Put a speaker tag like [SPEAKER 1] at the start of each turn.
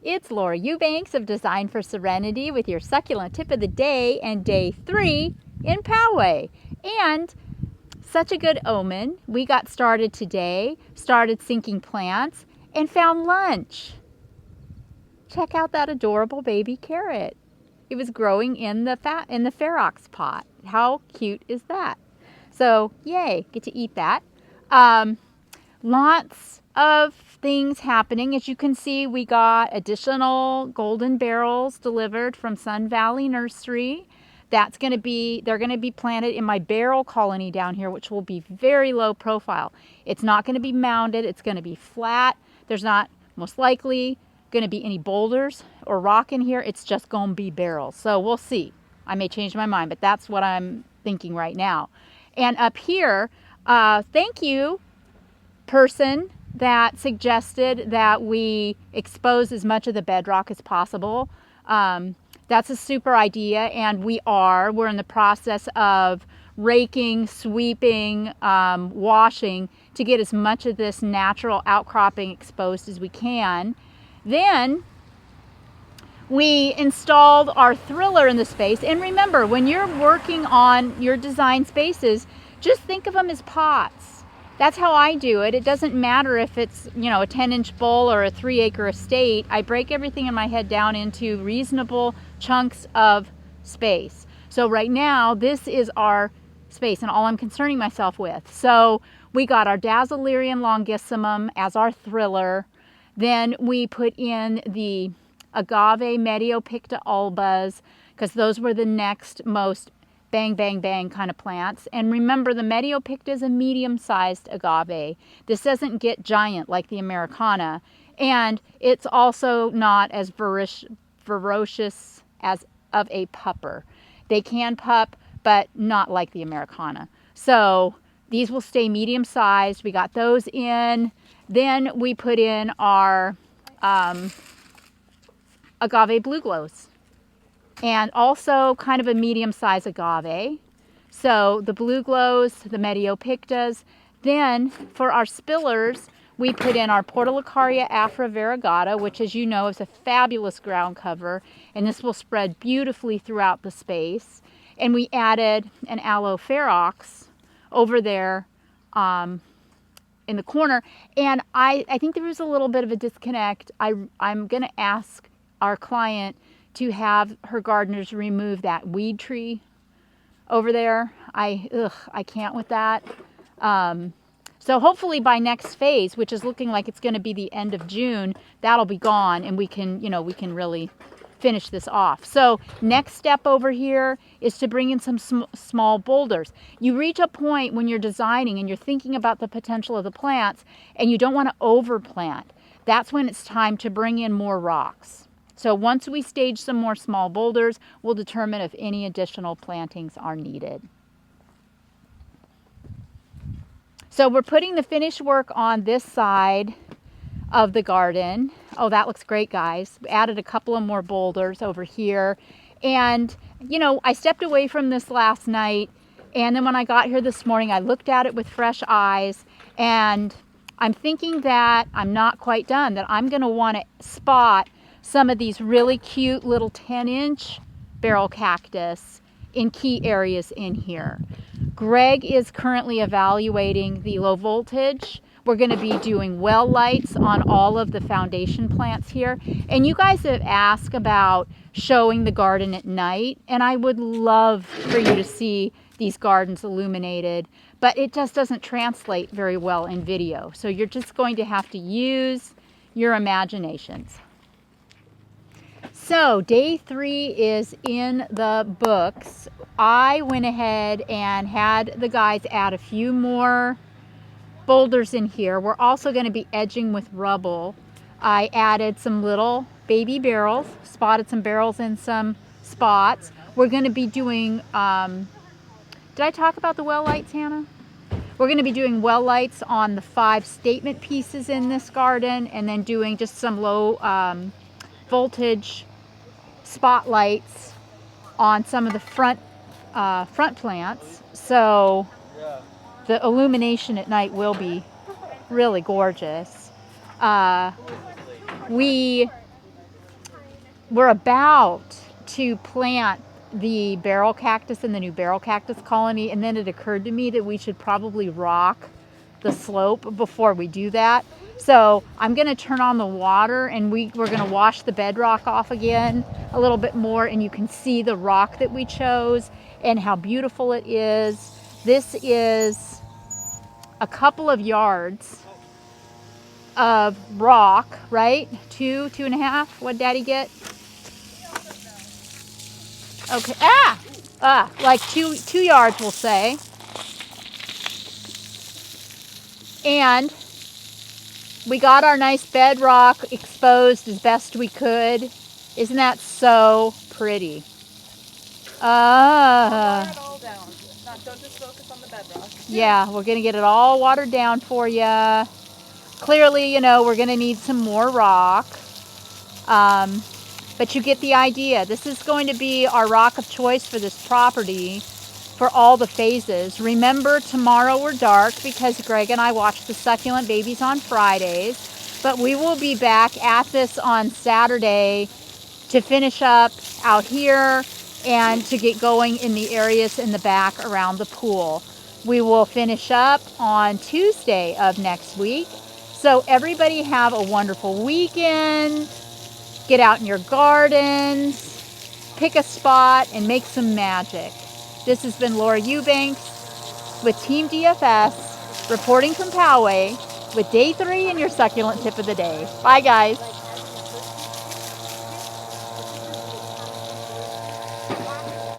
[SPEAKER 1] It's Laura Eubanks of Design for Serenity with your succulent tip of the day and day 3 in Poway. And such a good omen. We got started today, started sinking plants, and found lunch. Check out that adorable baby carrot. It was growing in the Ferox pot. How cute is that? So, yay, get to eat that. Lots of things happening. As you can see, we got additional golden barrels delivered from Sun Valley Nursery. They're going to be planted in my barrel colony down here, which will be very low profile. It's not going to be mounded. It's going to be flat. There's not most likely going to be any boulders or rock in here. It's just going to be barrels. So we'll see. I may change my mind, but that's what I'm thinking right now. And up here, thank you, person that suggested that we expose as much of the bedrock as possible. That's a super idea, and we're in the process of raking, sweeping, washing to get as much of this natural outcropping exposed as we can. Then we installed our thriller in the space. And remember, when you're working on your design spaces, just think of them as pots. That's how I do it. It doesn't matter if it's, a 10-inch bowl or a 3-acre estate. I break everything in my head down into reasonable chunks of space. So right now, this is our space and all I'm concerning myself with. So we got our Dazzlerian longissimum as our thriller. Then we put in the agave Mediopicta albas, because those were the next most bang, bang, bang kind of plants. And remember, the Mediopicta is a medium-sized agave. This doesn't get giant like the Americana. And it's also not as ferocious as of a pupper. They can pup, but not like the Americana. So these will stay medium-sized. We got those in. Then we put in our agave blue glows. And also kind of a medium-sized agave. So the blue glows, the Mediopictas. Then for our spillers, we put in our Portulacaria afra variegata, which, as you know, is a fabulous ground cover. And this will spread beautifully throughout the space. And we added an aloe ferox over there in the corner. And I think there was a little bit of a disconnect. I'm going to ask our client to have her gardeners remove that weed tree over there. I can't with that. So hopefully by next phase, which is looking like it's going to be the end of June, that'll be gone and we can really finish this off. So next step over here is to bring in some small boulders. You reach a point when you're designing and you're thinking about the potential of the plants and you don't want to overplant. That's when it's time to bring in more rocks. So once we stage some more small boulders, we'll determine if any additional plantings are needed. So we're putting the finished work on this side of the garden. Oh, that looks great, guys. We added a couple of more boulders over here. And, I stepped away from this last night. And then when I got here this morning, I looked at it with fresh eyes. And I'm thinking that I'm not quite done, that I'm going to want to spot some of these really cute little 10-inch barrel cactus in key areas in here. Greg is currently evaluating the low voltage. We're going to be doing well lights on all of the foundation plants here. And you guys have asked about showing the garden at night, and I would love for you to see these gardens illuminated, but it just doesn't translate very well in video. So you're just going to have to use your imaginations. So day 3 is in the books. I went ahead and had the guys add a few more boulders in here. We're also going to be edging with rubble. I added some little baby barrels, spotted some barrels in some spots. We're going to be doing, did I talk about the well lights, Hannah? We're going to be doing well lights on the 5 statement pieces in this garden, and then doing just some low voltage spotlights on some of the front plants. So the illumination at night will be really gorgeous. We we're about to plant the barrel cactus in the new barrel cactus colony, and then it occurred to me that we should probably rock the slope before we do that. So I'm going to turn on the water, and we're going to wash the bedrock off again a little bit more, and you can see the rock that we chose and how beautiful it is. This is a couple of yards of rock, right? 2.5. What'd Daddy get? Okay. Like two yards, we'll say. And we got our nice bedrock exposed as best we could. Isn't that so pretty?
[SPEAKER 2] Water it all down. Don't just focus on the bedrock.
[SPEAKER 1] Yeah, we're going to get it all watered down for you. Clearly, you know, we're going to need some more rock. But you get the idea. This is going to be our rock of choice for this property for all the phases. Remember, tomorrow we're dark because Greg and I watch the succulent babies on Fridays. But we will be back at this on Saturday to finish up out here and to get going in the areas in the back around the pool. We will finish up on Tuesday of next week. So everybody have a wonderful weekend. Get out in your gardens, pick a spot, and make some magic. This has been Laura Eubanks with Team DFS, reporting from Poway with day 3 and your succulent tip of the day. Bye, guys.